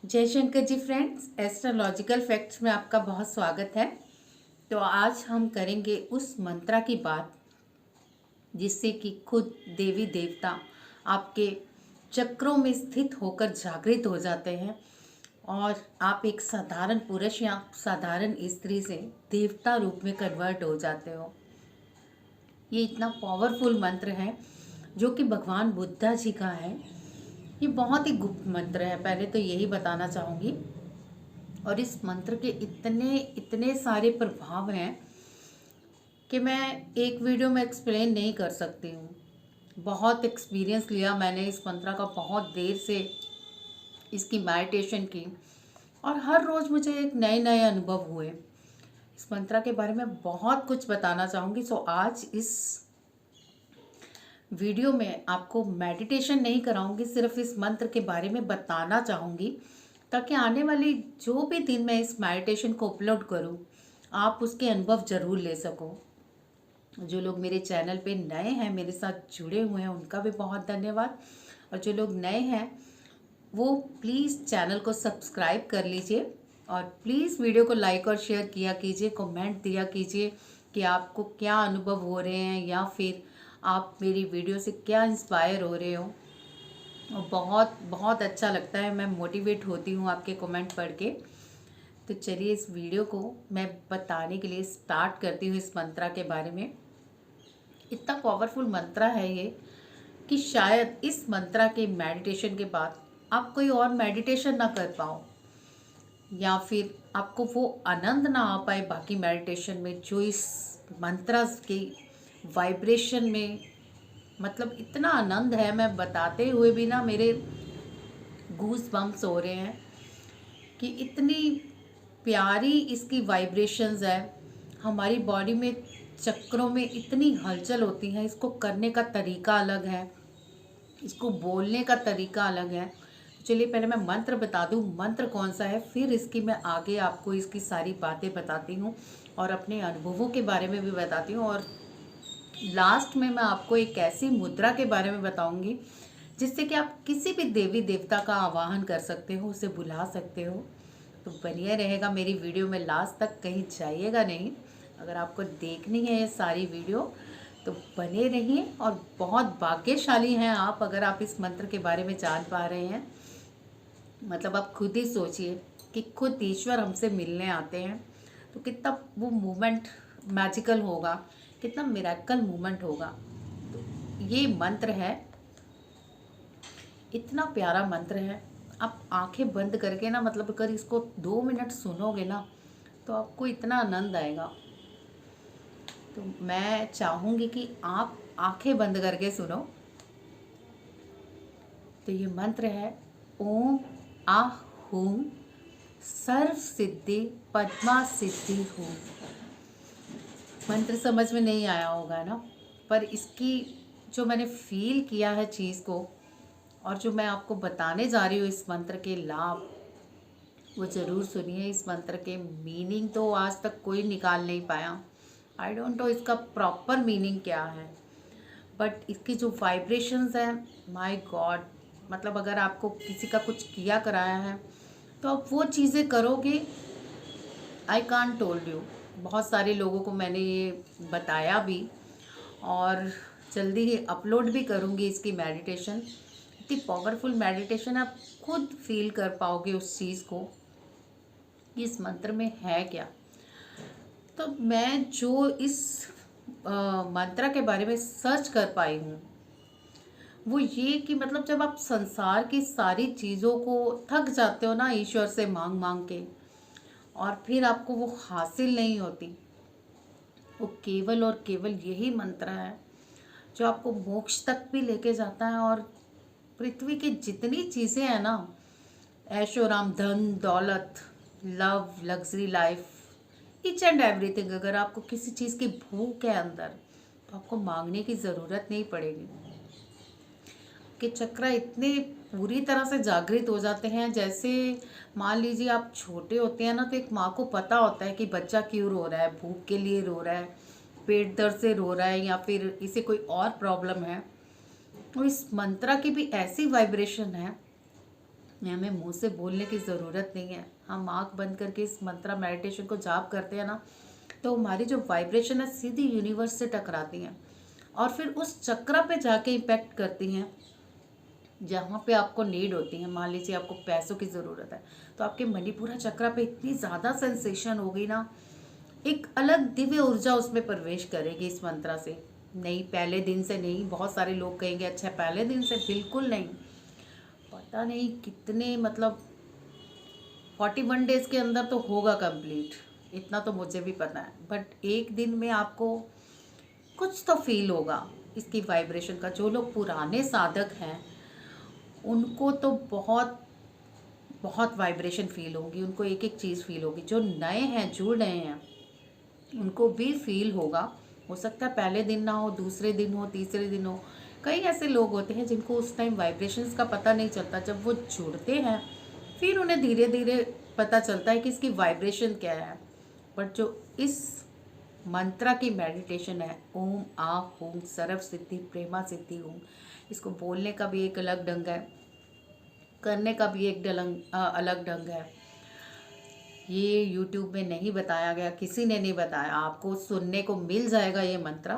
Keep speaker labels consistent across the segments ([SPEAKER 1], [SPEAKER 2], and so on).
[SPEAKER 1] जय Shankar ji friends, astrological facts में आपका बहुत स्वागत है। तो आज हम करेंगे उस मंत्रा की बात जिससे कि खुद देवी देवता आपके चक्रों में स्थित होकर जागृत हो जाते हैं और आप एक साधारण पुरुष या साधारण स्त्री से देवता रूप में कन्वर्ट हो जाते हो। ये इतना पावरफुल मंत्र है जो कि भगवान बुद्धा जी का है। ये बहुत ही गुप्त मंत्र है, पहले तो यही बताना चाहूँगी। और इस मंत्र के इतने इतने सारे प्रभाव हैं कि मैं एक वीडियो में एक्सप्लेन नहीं कर सकती हूँ। बहुत एक्सपीरियंस लिया मैंने इस मंत्र का, बहुत देर से इसकी मेडिटेशन की और हर रोज़ मुझे एक नए नए अनुभव हुए। इस मंत्र के बारे में बहुत कुछ बताना चाहूँगी। सो आज इस वीडियो में आपको मेडिटेशन नहीं कराऊंगी, सिर्फ इस मंत्र के बारे में बताना चाहूँगी ताकि आने वाली जो भी दिन मैं इस मेडिटेशन को अपलोड करूँ आप उसके अनुभव ज़रूर ले सको। जो लोग मेरे चैनल पे नए हैं, मेरे साथ जुड़े हुए हैं, उनका भी बहुत धन्यवाद। और जो लोग नए हैं वो प्लीज़ चैनल को सब्सक्राइब कर लीजिए और प्लीज़ वीडियो को लाइक और शेयर किया कीजिए, कमेंट दिया कीजिए कि आपको क्या अनुभव हो रहे हैं या फिर आप मेरी वीडियो से क्या इंस्पायर हो रहे हो। और बहुत बहुत अच्छा लगता है, मैं मोटिवेट होती हूँ आपके कमेंट पढ़ के। तो चलिए इस वीडियो को मैं बताने के लिए स्टार्ट करती हूँ इस मंत्रा के बारे में। इतना पावरफुल मंत्रा है ये कि शायद इस मंत्रा के मेडिटेशन के बाद आप कोई और मेडिटेशन ना कर पाओ या फिर आपको वो आनंद ना आ पाए बाकी मेडिटेशन में जो इस मंत्रा के वाइब्रेशन में, मतलब इतना आनंद है, मैं बताते हुए भी ना मेरे गूज बम्प्स हो रहे हैं कि इतनी प्यारी इसकी वाइब्रेशंस है। हमारी बॉडी में चक्रों में इतनी हलचल होती है, इसको करने का तरीका अलग है, इसको बोलने का तरीका अलग है। चलिए पहले मैं मंत्र बता दूं मंत्र कौन सा है, फिर इसकी मैं आगे आपको इसकी सारी बातें बताती हूँ और अपने अनुभवों के बारे में भी बताती हूँ। और लास्ट में मैं आपको एक ऐसी मुद्रा के बारे में बताऊंगी जिससे कि आप किसी भी देवी देवता का आवाहन कर सकते हो, उसे बुला सकते हो। तो बनिए रहेगा मेरी वीडियो में लास्ट तक, कहीं जाइएगा नहीं। अगर आपको देखनी है ये सारी वीडियो तो बने रहिए। और बहुत भाग्यशाली हैं आप अगर आप इस मंत्र के बारे में जान पा रहे हैं। मतलब आप खुद ही सोचिए कि खुद ईश्वर हमसे मिलने आते हैं तो कितना वो मोमेंट मैजिकल होगा, कितना मिरेकल मोमेंट होगा। तो ये मंत्र है, इतना प्यारा मंत्र है। आप आंखें बंद करके ना, मतलब अगर इसको 2 मिनट सुनोगे ना तो आपको इतना आनंद आएगा। तो मैं चाहूँगी कि आप आंखें बंद करके सुनो। तो ये मंत्र है ओम आह हूम सर्व सिद्धि पद्मा सिद्धि हूँ। मंत्र समझ में नहीं आया होगा ना, पर इसकी जो मैंने फील किया है चीज़ को और जो मैं आपको बताने जा रही हूँ इस मंत्र के लाभ, वो ज़रूर सुनिए। इस मंत्र के मीनिंग तो आज तक कोई निकाल नहीं पाया। आई डोंट नो इसका प्रॉपर मीनिंग क्या है, बट इसकी जो वाइब्रेशंस हैं, माय गॉड, मतलब अगर आपको किसी का कुछ किया कराया है तो आप वो चीज़ें करोगे। आई कांट टोल्ड यू, बहुत सारे लोगों को मैंने ये बताया भी और जल्दी ही अपलोड भी करूँगी इसकी मेडिटेशन। इतनी पावरफुल मेडिटेशन, आप खुद फील कर पाओगे उस चीज़ को कि इस मंत्र में है क्या। तो मैं जो इस मंत्र के बारे में सर्च कर पाई हूँ वो ये कि मतलब जब आप संसार की सारी चीज़ों को थक जाते हो ना ईश्वर से मांग मांग के, और फिर आपको वो हासिल नहीं होती, वो केवल और केवल यही मंत्र है जो आपको मोक्ष तक भी लेके जाता है। और पृथ्वी की जितनी चीज़ें हैं ना, ऐशो आराम, धन दौलत, love, luxury life, each and everything, अगर आपको किसी चीज़ की भूख है अंदर तो आपको मांगने की ज़रूरत नहीं पड़ेगी। कि चक्र इतने पूरी तरह से जागृत हो जाते हैं। जैसे मान लीजिए आप छोटे होते हैं ना, तो एक माँ को पता होता है कि बच्चा क्यों रो रहा है, भूख के लिए रो रहा है, पेट दर्द से रो रहा है या फिर इसे कोई और प्रॉब्लम है। तो इस मंत्रा की भी ऐसी वाइब्रेशन है हमें मुंह से बोलने की ज़रूरत नहीं है। हम आँख बंद करके इस मंत्रा मेडिटेशन को जाप करते हैं ना, तो हमारी जो वाइब्रेशन है सीधी यूनिवर्स से टकराती हैं और फिर उस चक्र पे जाके इम्पैक्ट करती हैं जहाँ पे आपको नीड होती है। मान लीजिए आपको पैसों की ज़रूरत है, तो आपके मणिपुरा चक्र पे इतनी ज़्यादा सेंसेशन होगी ना, एक अलग दिव्य ऊर्जा उसमें प्रवेश करेगी इस मंत्रा से। नहीं, पहले दिन से नहीं। बहुत सारे लोग कहेंगे अच्छा पहले दिन से, बिल्कुल नहीं। पता नहीं कितने मतलब 41 डेज के अंदर तो होगा कंप्लीट, इतना तो मुझे भी पता है। बट एक दिन में आपको कुछ तो फील होगा इसकी वाइब्रेशन का। जो लोग पुराने साधक हैं उनको तो बहुत बहुत वाइब्रेशन फील होगी, उनको एक एक चीज़ फील होगी। जो नए हैं, जुड़ रहे हैं, उनको भी फील होगा। हो सकता है पहले दिन ना हो, दूसरे दिन हो, तीसरे दिन हो। कई ऐसे लोग होते हैं जिनको उस टाइम वाइब्रेशंस का पता नहीं चलता। जब वो जुड़ते हैं फिर उन्हें धीरे धीरे पता चलता है कि इसकी वाइब्रेशन क्या है। बट जो इस मंत्रा की मेडिटेशन है, ओम आ होम सर्व सिद्धि प्रेमा सिद्धि ओम, इसको बोलने का भी एक अलग ढंग है, करने का भी एक अलग ढंग है। ये यूट्यूब में नहीं बताया गया, किसी ने नहीं बताया। आपको सुनने को मिल जाएगा ये मंत्र,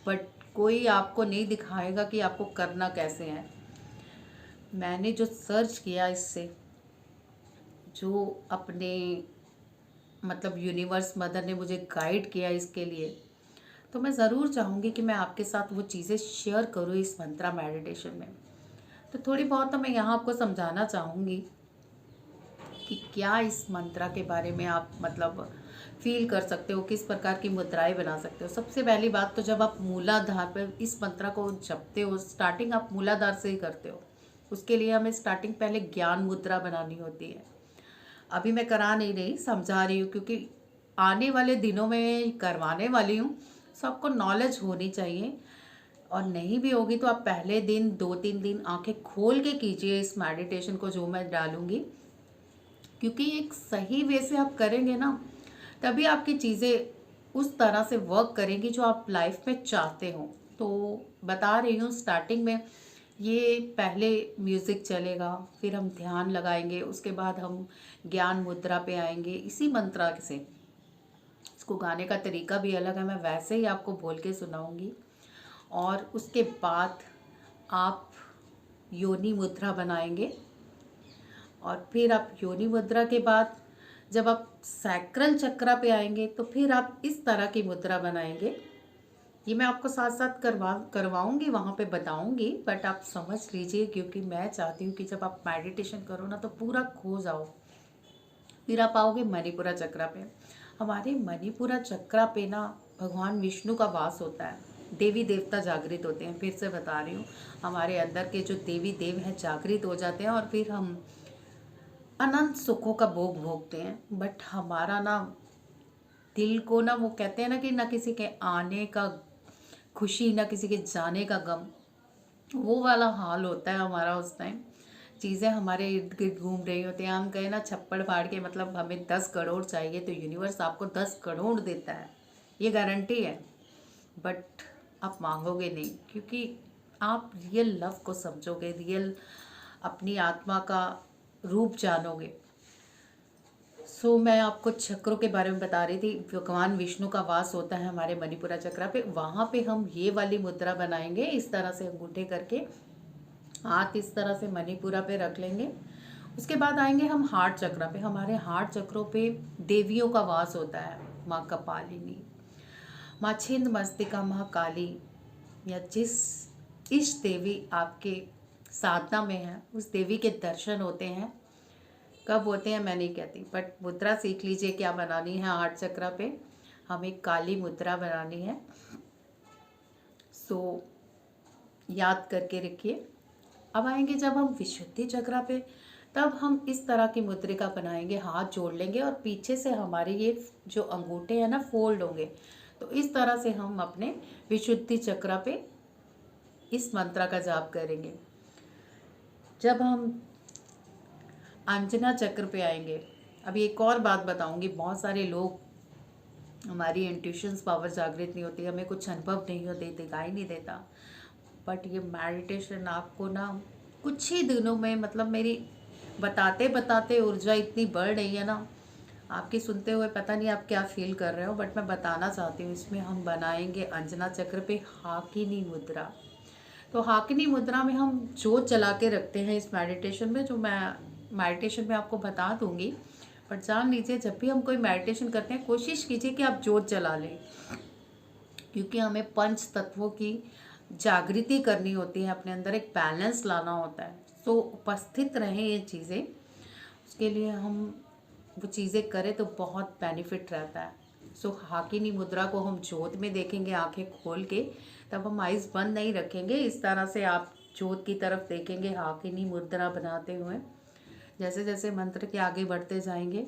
[SPEAKER 1] बट कोई आपको नहीं दिखाएगा कि आपको करना कैसे है। मैंने जो सर्च किया इससे, जो अपने मतलब यूनिवर्स मदर ने मुझे गाइड किया इसके लिए, तो मैं ज़रूर चाहूँगी कि मैं आपके साथ वो चीज़ें शेयर करूँ इस मंत्रा मेडिटेशन में। तो थोड़ी बहुत तो मैं यहाँ आपको समझाना चाहूँगी कि क्या इस मंत्रा के बारे में आप मतलब फील कर सकते हो, किस प्रकार की मुद्राएं बना सकते हो। सबसे पहली बात तो जब आप मूलाधार पर इस मंत्रा को जपते हो, स्टार्टिंग आप मूलाधार से ही करते हो। उसके लिए हमें स्टार्टिंग पहले ज्ञान मुद्रा बनानी होती है। अभी मैं करा नहीं रही, समझा रही हूँ, क्योंकि आने वाले दिनों में करवाने वाली हूँ। सबको नॉलेज होनी चाहिए, और नहीं भी होगी तो आप पहले दिन 2-3 दिन आंखें खोल के कीजिए इस मेडिटेशन को जो मैं डालूंगी। क्योंकि एक सही वे से आप करेंगे ना, तभी आपकी चीज़ें उस तरह से वर्क करेंगी जो आप लाइफ में चाहते हो। तो बता रही हूँ, स्टार्टिंग में ये पहले म्यूज़िक चलेगा, फिर हम ध्यान लगाएंगे, उसके बाद हम ज्ञान मुद्रा पे आएंगे इसी मंत्रा से। इसको गाने का तरीका भी अलग है, मैं वैसे ही आपको बोल के सुनाऊंगी। और उसके बाद आप योनि मुद्रा बनाएंगे, और फिर आप योनि मुद्रा के बाद जब आप सैक्रल चक्रा पे आएंगे तो फिर आप इस तरह की मुद्रा बनाएंगे। ये मैं आपको साथ साथ करवाऊंगी, वहाँ पे बताऊंगी, बट आप समझ लीजिए, क्योंकि मैं चाहती हूँ कि जब आप मेडिटेशन करो ना तो पूरा खो जाओ। फिर आप आओगे मणिपुरा चक्रा पे। हमारे मणिपुरा चक्रा पे ना भगवान विष्णु का वास होता है, देवी देवता जागृत होते हैं। फिर से बता रही हूँ, हमारे अंदर के जो देवी देव हैं जागृत हो जाते हैं, और फिर हम अनंत सुखों का भोग भोगते हैं। बट हमारा ना दिल को ना, वो कहते हैं ना कि ना किसी के आने का खुशी, ना किसी के जाने का गम, वो वाला हाल होता है हमारा उस टाइम। चीज़ें हमारे इर्द गिर्द घूम रही होती हैं। हम कहें ना छप्पड़ फाड़ के, मतलब हमें 10 करोड़ चाहिए तो यूनिवर्स आपको 10 करोड़ देता है, ये गारंटी है। बट आप मांगोगे नहीं, क्योंकि आप रियल लव को समझोगे, रियल अपनी आत्मा का रूप जानोगे। सो मैं आपको चक्रों के बारे में बता रही थी। भगवान विष्णु का वास होता है हमारे मणिपुरा चक्रा पे। वहाँ पे हम ये वाली मुद्रा बनाएंगे, इस तरह से अंगूठे करके हाथ इस तरह से मणिपुरा पे रख लेंगे। उसके बाद आएंगे हम हार्ट चक्रा पे। हमारे हार्ट चक्रों पे देवियों का वास होता है, माँ कपालिनी, माँ छिंद मस्तिका, माँ काली, या जिस इष्ट देवी आपके साधना में है उस देवी के दर्शन होते हैं। कब होते हैं मैं नहीं कहती, बट मुद्रा सीख लीजिए क्या बनानी है। हार्ट चक्रा पे हमें काली मुद्रा बनानी है, सो याद करके रखिए। अब आएंगे जब हम विशुद्धि चक्रा पे, तब हम इस तरह की मुद्रिका बनाएंगे, हाथ जोड़ लेंगे और पीछे से हमारे ये जो अंगूठे हैं ना फोल्ड होंगे। तो इस तरह से हम अपने विशुद्धि चक्रा पे इस मंत्र का जाप करेंगे। जब हम अंजना चक्र पे आएंगे, अभी एक और बात बताऊंगी। बहुत सारे लोग, हमारी इंट्यूशंस पावर जागृत नहीं होती, हमें कुछ अनुभव नहीं होते, दिखाई नहीं देता। बट ये मेडिटेशन आपको ना कुछ ही दिनों में, मतलब मेरी बताते बताते ऊर्जा इतनी बढ़ रही है ना, आपकी सुनते हुए पता नहीं आप क्या फील कर रहे हो, बट मैं बताना चाहती हूँ। इसमें हम बनाएंगे अंजना चक्र पे हाकिनी मुद्रा। तो हाकिनी मुद्रा में हम जोत जला के रखते हैं इस मेडिटेशन में, जो मैं मेडिटेशन में आपको बता दूंगी। बट जान लीजिए, जब भी हम कोई मेडिटेशन करते हैं कोशिश कीजिए कि आप जोत जला लें, क्योंकि हमें पंच तत्वों की जागृति करनी होती है, अपने अंदर एक बैलेंस लाना होता है। तो उपस्थित रहें ये चीज़ें, उसके लिए हम वो चीज़ें करें तो बहुत बेनिफिट रहता है। सो हाकिनी मुद्रा को हम जोत में देखेंगे आंखें खोल के, तब हम आइज़ बंद नहीं रखेंगे। इस तरह से आप जोत की तरफ देखेंगे हाकिनी मुद्रा बनाते हुए। जैसे जैसे मंत्र के आगे बढ़ते जाएंगे,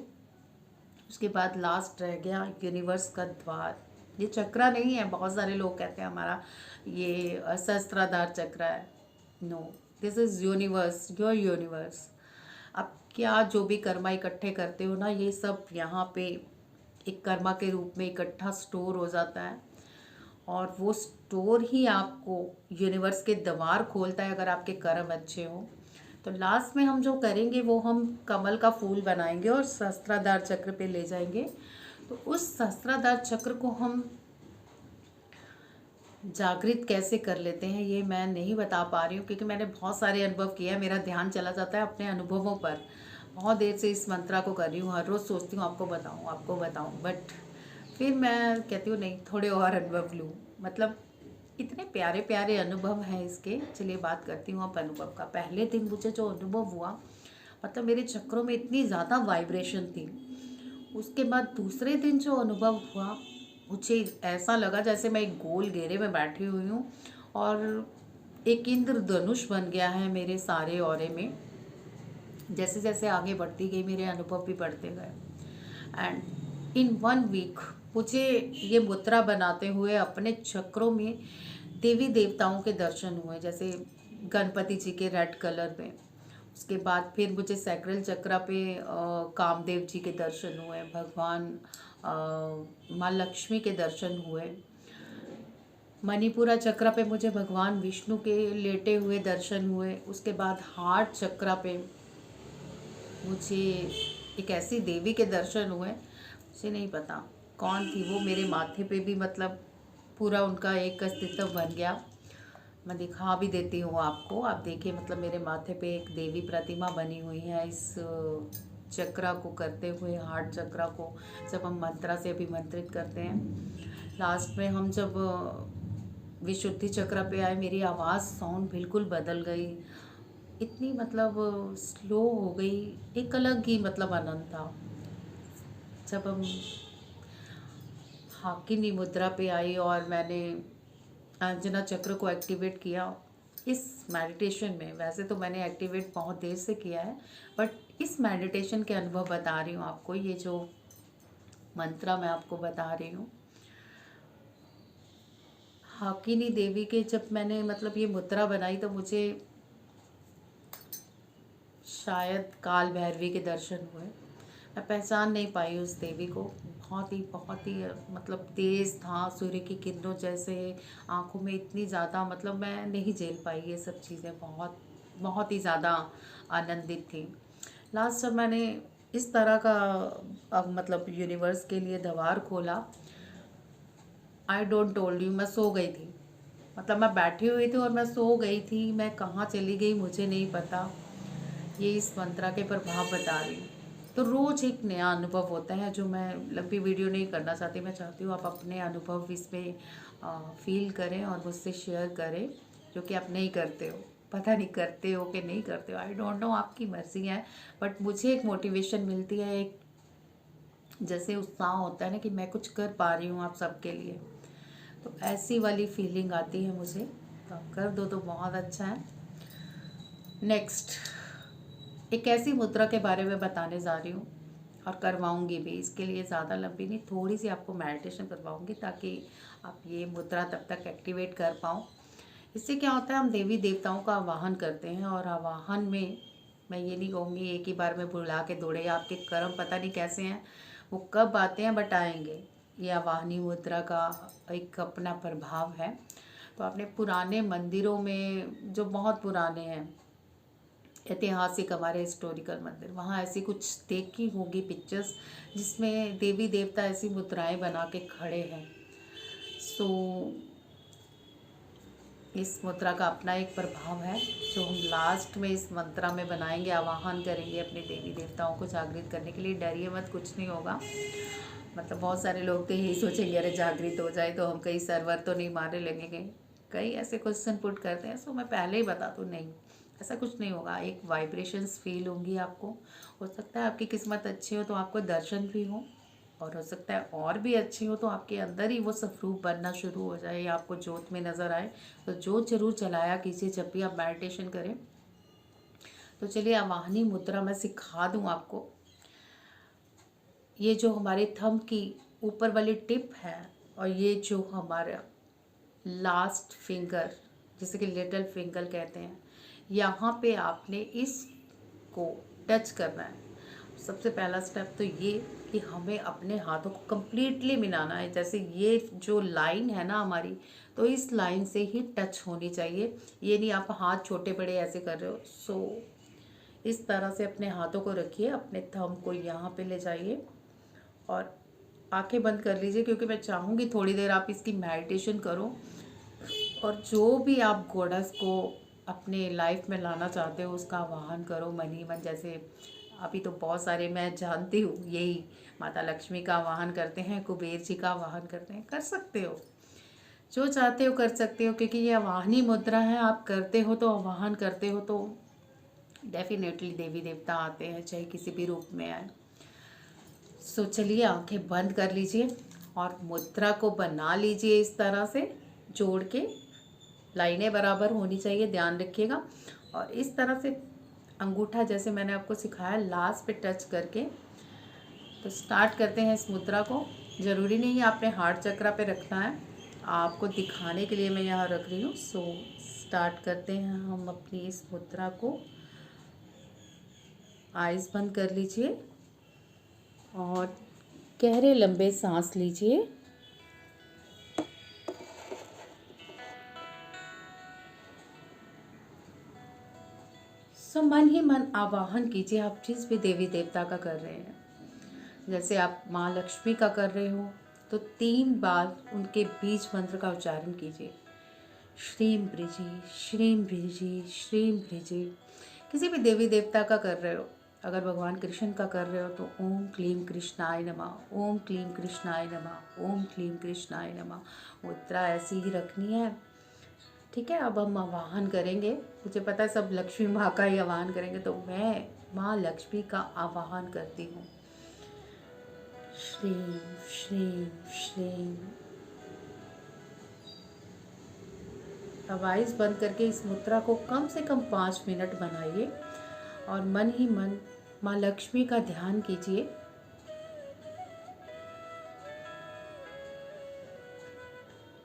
[SPEAKER 1] उसके बाद लास्ट रह गया यूनिवर्स का द्वार। ये चक्रा नहीं है, बहुत सारे लोग कहते हैं हमारा ये सहस्त्राधार चक्र है। No, this is universe, your universe. आप क्या जो भी कर्मा इकट्ठे करते हो ना, ये सब यहाँ पे एक कर्मा के रूप में इकट्ठा स्टोर हो जाता है, और वो स्टोर ही आपको यूनिवर्स के द्वार खोलता है अगर आपके कर्म अच्छे हो। तो लास्ट में हम जो करेंगे वो हम कमल का फूल बनाएंगे और सहस्त्राधार चक्र पे ले जाएंगे। तो उस सहस्त्राधार चक्र को हम जागृत कैसे कर लेते हैं ये मैं नहीं बता पा रही हूँ, क्योंकि मैंने बहुत सारे अनुभव किए हैं। मेरा ध्यान चला जाता है अपने अनुभवों पर। बहुत देर से इस मंत्रा को कर रही हूँ, हर रोज़ सोचती हूँ आपको बताऊँ, बट फिर मैं कहती हूँ नहीं, थोड़े और अनुभव लूँ। मतलब इतने प्यारे प्यारे अनुभव हैं इसके। चलिए बात करती हूँ अब अनुभव का। पहले दिन मुझे जो अनुभव हुआ, मतलब मेरे चक्रों में इतनी ज़्यादा वाइब्रेशन थी। उसके बाद दूसरे दिन जो अनुभव हुआ, मुझे ऐसा लगा जैसे मैं एक गोल घेरे में बैठी हुई हूँ और एक इंद्रधनुष बन गया है मेरे सारे ऑरे में। जैसे जैसे आगे बढ़ती गई मेरे अनुभव भी बढ़ते गए, एंड इन 1 वीक मुझे ये मुद्रा बनाते हुए अपने चक्रों में देवी देवताओं के दर्शन हुए, जैसे गणपति जी के रेड कलर में। उसके बाद फिर मुझे सैक्रल चक्रा पे कामदेव जी के दर्शन हुए, भगवान माँ लक्ष्मी के दर्शन हुए। मणिपुरा चक्रा पे मुझे भगवान विष्णु के लेटे हुए दर्शन हुए। उसके बाद हार्ट चक्रा पे मुझे एक ऐसी देवी के दर्शन हुए, मुझे नहीं पता कौन थी वो, मेरे माथे पे भी मतलब पूरा उनका एक अस्तित्व बन गया। मैं दिखा भी देती हूँ आपको, आप देखिए। मतलब मेरे माथे पे एक देवी प्रतिमा बनी हुई है इस चक्रा को करते हुए, हार्ट चक्रा को जब हम मंत्रा से अभिमंत्रित करते हैं। लास्ट में हम जब विशुद्धि चक्रा पे आए, मेरी आवाज़ साउंड बिल्कुल बदल गई, इतनी मतलब स्लो हो गई। एक अलग ही मतलब आनंद था जब हम हाकिनी मुद्रा पे आई और मैंने अंजना चक्र को एक्टिवेट किया इस मेडिटेशन में। वैसे तो मैंने एक्टिवेट बहुत देर से किया है, बट इस मेडिटेशन के अनुभव बता रही हूँ आपको। ये जो मंत्रा मैं आपको बता रही हूँ, हाकिनी देवी के जब मैंने मतलब ये मुद्रा बनाई, तो मुझे शायद काल भैरवी के दर्शन हुए। मैं पहचान नहीं पाई उस देवी को। बहुत ही मतलब तेज़ था, सूर्य की किरणों जैसे आँखों में, इतनी ज़्यादा मतलब मैं नहीं झेल पाई ये सब चीज़ें। बहुत बहुत ही ज़्यादा आनंदित थी। लास्ट जब मैंने इस तरह का मतलब यूनिवर्स के लिए द्वार खोला, आई डोंट टोल्ड यू, मैं सो गई थी। मतलब मैं बैठी हुई थी और मैं सो गई थी। मैं कहाँ चली गई मुझे नहीं पता। ये इस मंत्रा के प्रभाव बता रही हूँ। तो रोज़ एक नया अनुभव होता है, जो मैं लंबी वीडियो नहीं करना चाहती। मैं चाहती हूँ आप अपने अनुभव इसमें फील करें और मुझसे शेयर करें, जो कि आप नहीं करते हो। पता नहीं करते हो कि नहीं करते हो, आई डोंट नो, आपकी मर्जी है। बट मुझे एक मोटिवेशन मिलती है, एक जैसे उत्साह होता है ना कि मैं कुछ कर पा रही हूँ आप सबके लिए। तो ऐसी वाली फीलिंग आती है मुझे। तो आप कर दो तो बहुत अच्छा है। नेक्स्ट एक ऐसी मुद्रा के बारे में बताने जा रही हूँ और करवाऊँगी भी। इसके लिए ज़्यादा लंबी नहीं, थोड़ी सी आपको मेडिटेशन करवाऊँगी ताकि आप ये मुद्रा तब तक एक्टिवेट कर पाओ। इससे क्या होता है, हम देवी देवताओं का आवाहन करते हैं, और आवाहन में मैं ये नहीं कहूँगी एक ही बार में बुला के दौड़े। आपके कर्म पता नहीं कैसे हैं, वो कब आते हैं, बट आएंगे। ये आवाहनी मुद्रा का एक अपना प्रभाव है। तो आपने पुराने मंदिरों में, जो बहुत पुराने हैं, ऐतिहासिक हमारे हिस्टोरिकल मंदिर, वहाँ ऐसी कुछ देखी होगी पिक्चर्स जिसमें देवी देवता ऐसी मुद्राएं बना के खड़े हैं। सो इस मुद्रा का अपना एक प्रभाव है जो हम लास्ट में इस मंत्रा में बनाएंगे, आवाहन करेंगे अपने देवी देवताओं को जागृत करने के लिए। डरिए मत, कुछ नहीं होगा। मतलब बहुत सारे लोग तो यही सोचेंगे अरे जागृत हो जाए तो हम कहीं सर्वर तो नहीं मारने लगेंगे, कई ऐसे क्वेश्चन पुट करते हैं। सो मैं पहले ही बता दूँ, नहीं ऐसा कुछ नहीं होगा। एक वाइब्रेशंस फील होंगी आपको। हो सकता है आपकी किस्मत अच्छी हो तो आपको दर्शन भी हो, और हो सकता है और भी अच्छी हो तो आपके अंदर ही वो स्वरूप बनना शुरू हो जाए या आपको जोत में नज़र आए। तो जोत जरूर जलाया कीजिए जब भी आप मेडिटेशन करें। तो चलिए आवाहनी मुद्रा मैं सिखा दूँ आपको। ये जो हमारे थंब की ऊपर वाली टिप है और ये जो हमारा लास्ट फिंगर, जिसे कि लिटिल फिंगर कहते हैं, यहाँ पे आपने इसको टच करना है। सबसे पहला स्टेप तो ये कि हमें अपने हाथों को कम्प्लीटली मिलाना है। जैसे ये जो लाइन है ना हमारी, तो इस लाइन से ही टच होनी चाहिए। ये नहीं आप हाथ छोटे बड़े ऐसे कर रहे हो। सो इस तरह से अपने हाथों को रखिए, अपने थंब को यहाँ पे ले जाइए और आंखें बंद कर लीजिए, क्योंकि मैं चाहूँगी थोड़ी देर आप इसकी मेडिटेशन करो और जो भी आप गॉडेस को अपने लाइफ में लाना चाहते हो उसका आवाहन करो मन ही मन। जैसे अभी तो बहुत सारे मैं जानती हूँ यही माता लक्ष्मी का आवाहन करते हैं, कुबेर जी का आवाहन करते हैं। कर सकते हो, जो चाहते हो कर सकते हो, क्योंकि ये आवाहनी मुद्रा है। आप करते हो तो आवाहन करते हो तो डेफिनेटली देवी देवता आते हैं, चाहे किसी भी रूप में आए। सो चलिए आंखें बंद कर लीजिए और मुद्रा को बना लीजिए इस तरह से जोड़ के। लाइनें बराबर होनी चाहिए, ध्यान रखिएगा। और इस तरह से अंगूठा जैसे मैंने आपको सिखाया लास्ट पे टच करके, तो स्टार्ट करते हैं इस मुद्रा को। ज़रूरी नहीं है आपने हार्ट चक्रा पे रखना है, आपको दिखाने के लिए मैं यहाँ रख रही हूँ। सो स्टार्ट करते हैं हम अपनी इस मुद्रा को। आइज़ बंद कर लीजिए और गहरे लंबे सांस लीजिए। सो मन ही मन आवाहन कीजिए आप जिस भी देवी देवता का कर रहे हैं। जैसे आप माँ लक्ष्मी का कर रहे हो तो 3 बार उनके बीज मंत्र का उच्चारण कीजिए। श्रीम ब्रिजी, श्रीम ब्रिजी, श्रीम ब्रिजी। किसी भी देवी देवता का कर रहे हो, अगर भगवान कृष्ण का कर रहे हो तो ओम क्लीम कृष्णाय नमः, ओम क्लीम कृष्णाय नमः, ओम क्लीम कृष्णाय नमः। मुद्रा ऐसी ही रखनी है। ठीक है, अब हम आवाहन करेंगे। मुझे पता है सब लक्ष्मी माँ का ही आवाहन करेंगे, तो मैं माँ लक्ष्मी का आवाहन करती हूँ। श्रीम श्रीम श्रीम। अब आइज़ बंद करके इस मुद्रा को कम से कम 5 मिनट बनाइए और मन ही मन माँ लक्ष्मी का ध्यान कीजिए।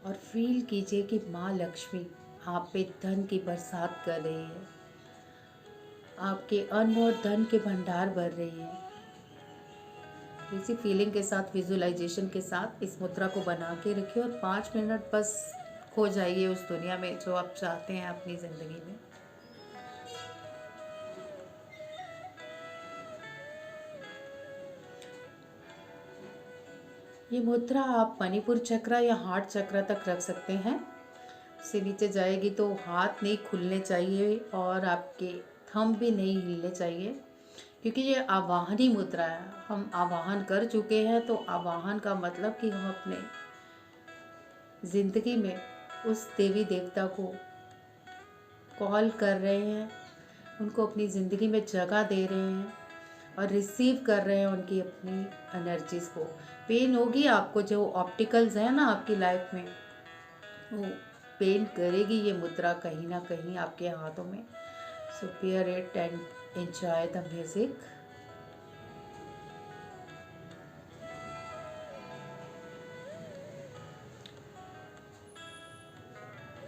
[SPEAKER 1] और फील कीजिए कि माँ लक्ष्मी आप पे धन की बरसात कर रही है, आपके अन्न और धन के भंडार भर रही है। इसी फीलिंग के साथ, विजुअलाइजेशन के साथ इस मुद्रा को बना के रखिए और 5 मिनट बस खो जाइए उस दुनिया में जो आप चाहते हैं अपनी ज़िंदगी में। ये मुद्रा आप मणिपुर चक्र या हार्ट चक्र तक रख सकते हैं। से नीचे जाएगी तो हाथ नहीं खुलने चाहिए और आपके थंब भी नहीं हिलने चाहिए, क्योंकि ये आवाहनी मुद्रा है। हम आवाहन कर चुके हैं, तो आवाहन का मतलब कि हम अपने ज़िंदगी में उस देवी देवता को कॉल कर रहे हैं, उनको अपनी ज़िंदगी में जगह दे रहे हैं और रिसीव कर रहे हैं उनकी अपनी एनर्जीज़ को। पेन होगी आपको, जो ऑप्टिकल्स हैं ना आपकी लाइफ में, वो पेन करेगी ये मुद्रा कहीं ना कहीं आपके हाथों में। So pair it and enjoy the music.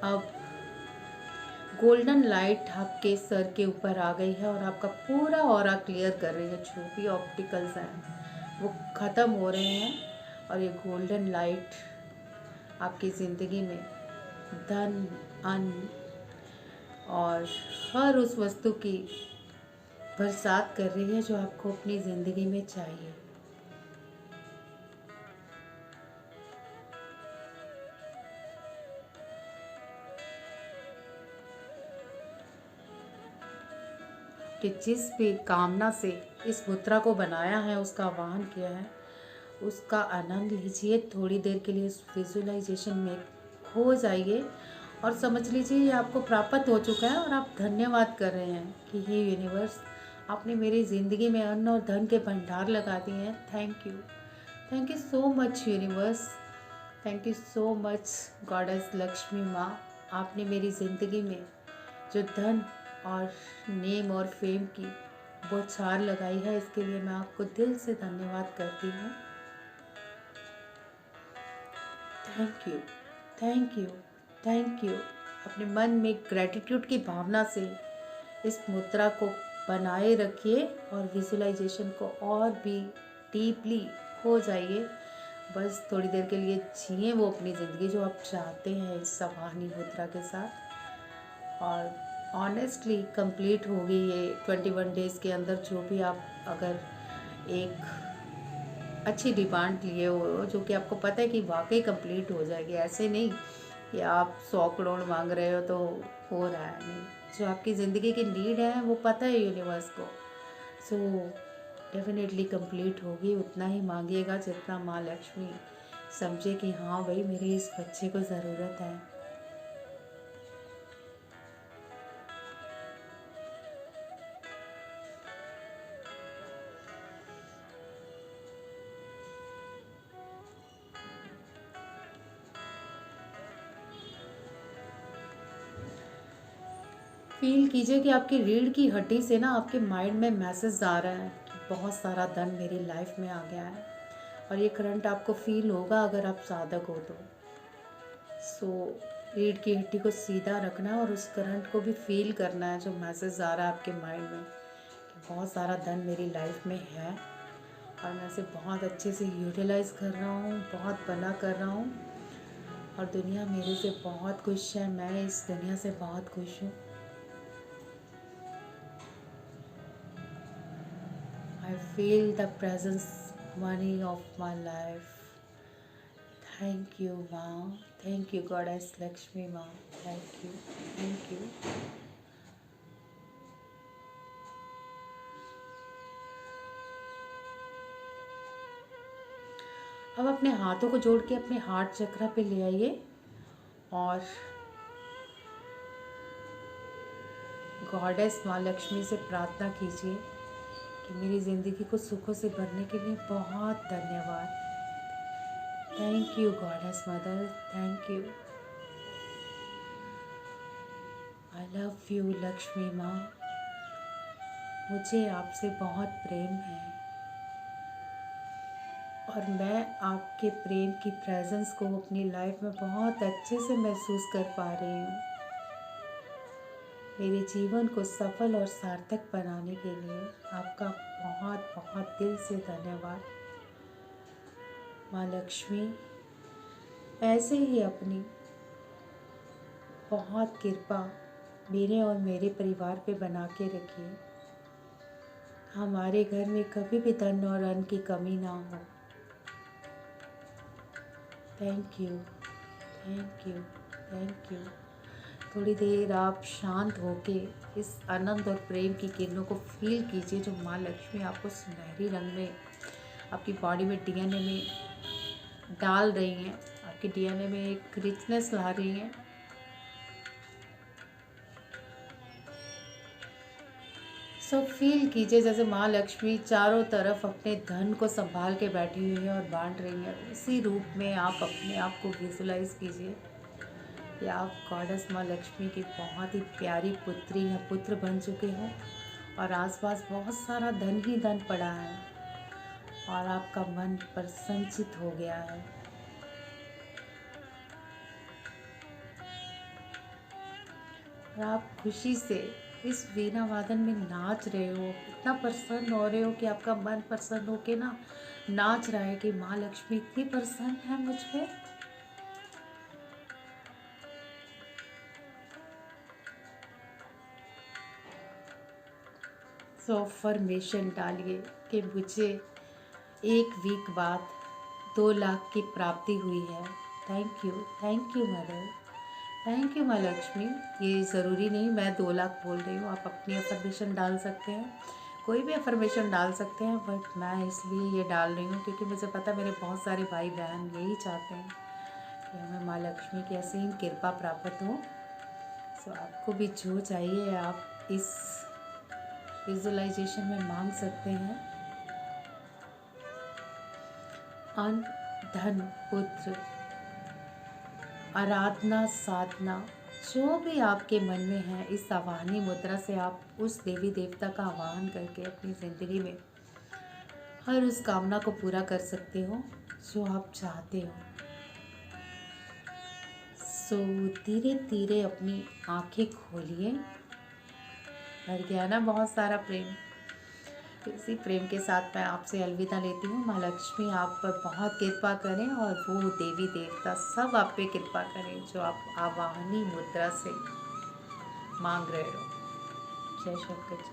[SPEAKER 1] अब गोल्डन लाइट आपके सर के ऊपर आ गई है और आपका पूरा ऑरा क्लियर कर रही है। जो भी ऑप्टिकल्स हैं वो ख़त्म हो रहे हैं और ये गोल्डन लाइट आपकी ज़िंदगी में धन, अन्न और हर उस वस्तु की बरसात कर रही है जो आपको अपनी ज़िंदगी में चाहिए। कि जिस भी कामना से इस मुद्रा को बनाया है, उसका आह्वान किया है, उसका आनंद लीजिए। थोड़ी देर के लिए इस विजुअलाइजेशन में खो जाइए और समझ लीजिए ये आपको प्राप्त हो चुका है और आप धन्यवाद कर रहे हैं कि हे यूनिवर्स, आपने मेरी ज़िंदगी में अन्न और धन के भंडार लगा दिए हैं। Thank you so much universe. Thank you so much goddess Lakshmi माँ। आपने मेरी ज़िंदगी में जो धन और नेम और फेम की बौछार लगाई है, इसके लिए मैं आपको दिल से धन्यवाद करती हूँ। Thank you, thank you, thank you. अपने मन में ग्रैटिट्यूड की भावना से इस मुद्रा को बनाए रखिए और विजुअलाइजेशन को और भी डीपली हो जाइए। बस थोड़ी देर के लिए जिए वो अपनी ज़िंदगी जो आप चाहते हैं इस सवाहनी मुद्रा के साथ। और ऑनेस्टली कंप्लीट होगी ये 21 डेज़ के अंदर। जो भी आप अगर एक अच्छी डिमांड लिए हो जो कि आपको पता है कि वाकई कंप्लीट हो जाएगी, ऐसे नहीं कि आप 100 करोड़ मांग रहे हो तो हो रहा है, नहीं। जो आपकी ज़िंदगी की नीड है वो पता है यूनिवर्स को, सो डेफिनेटली कंप्लीट होगी। उतना ही मांगिएगा जितना माँ लक्ष्मी समझे कि हाँ भाई मेरे इस बच्चे को ज़रूरत है। फील कीजिए कि आपकी रीढ़ की हड्डी से ना आपके माइंड में मैसेज आ रहा है कि बहुत सारा धन मेरी लाइफ में आ गया है। और ये करंट आपको फील होगा अगर आप साधक हो तो। सो रीढ़ की हड्डी को सीधा रखना है और उस करंट को भी फील करना है जो मैसेज आ रहा है आपके माइंड में कि बहुत सारा धन मेरी लाइफ में है और मैं इसे बहुत अच्छे से यूटिलाइज़ कर रहा हूँ, बहुत भला कर रहा हूँ और दुनिया मेरे से बहुत खुश है, मैं इस दुनिया से बहुत खुश हूँ। I feel the presence money of my life. Thank you, माँ. Thank you, Goddess Lakshmi माँ. Thank you. Thank you. अब अपने हाथों को जोड़ के अपने हार्ट चक्र पे ले आइए और गॉडेस माँ लक्ष्मी से प्रार्थना कीजिए कि मेरी ज़िंदगी को सुखों से भरने के लिए बहुत धन्यवाद। Thank you goddess mother, thank you. I love you Lakshmi माँ। मुझे आपसे बहुत प्रेम है और मैं आपके प्रेम की प्रेजेंस को अपनी लाइफ में बहुत अच्छे से महसूस कर पा रही हूँ। मेरे जीवन को सफल और सार्थक बनाने के लिए आपका बहुत बहुत दिल से धन्यवाद। माँ लक्ष्मी ऐसे ही अपनी बहुत कृपा मेरे और मेरे परिवार पे बना के रखिए। हमारे घर में कभी भी धन और अन्न की कमी ना हो। Thank you, thank you, thank you. थोड़ी देर आप शांत होके इस आनंद और प्रेम की किरणों को फील कीजिए जो माँ लक्ष्मी आपको सुनहरी रंग में आपकी बॉडी में डीएनए में डाल रही हैं, आपके डीएनए में एक रिचनेस ला रही हैं। सो फील कीजिए जैसे माँ लक्ष्मी चारों तरफ अपने धन को संभाल के बैठी हुई है और बांट रही है। उसी रूप में आप अपने आप को विजुलाइज कीजिए कि आप गॉडेस माँ लक्ष्मी की बहुत ही प्यारी पुत्री या पुत्र बन चुके हो और आसपास बहुत सारा धन ही धन पड़ा है और आपका मन प्रसन्नचित हो गया है। और आप खुशी से इस वीणा वादन में नाच रहे हो, इतना प्रसन्न हो रहे हो कि आपका मन प्रसन्न हो के ना नाच रहा है कि माँ लक्ष्मी इतनी प्रसन्न है मुझ पे। सो अफर्मेशन डालिए कि मुझे 1 वीक बाद 2 लाख की प्राप्ति हुई है। Thank you mother, thank you माँ लक्ष्मी। ये ज़रूरी नहीं मैं 2 लाख बोल रही हूँ, आप अपनी अफर्मेशन डाल सकते हैं, कोई भी अफर्मेशन डाल सकते हैं, बट मैं इसलिए ये डाल रही हूँ क्योंकि मुझे पता मेरे बहुत सारे भाई बहन यही चाहते हैं कि हमें माँ लक्ष्मी की असीम कृपा प्राप्त हो। सो आपको भी जो चाहिए आप इस विजुअलाइजेशन में मांग सकते हैं। अन्न, धन, पुत्र, आराधना, साधना, जो भी आपके मन में है, इस आवाहनी मुद्रा से आप उस देवी देवता का आवाहन करके अपनी ज़िंदगी में हर उस कामना को पूरा कर सकते हो जो आप चाहते हो। सो धीरे धीरे अपनी आंखें खोलिए। भर गया ना बहुत सारा प्रेम। तो इसी प्रेम के साथ मैं आपसे अलविदा लेती हूँ। माँ लक्ष्मी आप पर बहुत कृपा करें और वो देवी देवता सब आप पे कृपा करें जो आप आवाहनी मुद्रा से मांग रहे हो। जय शंकर जी।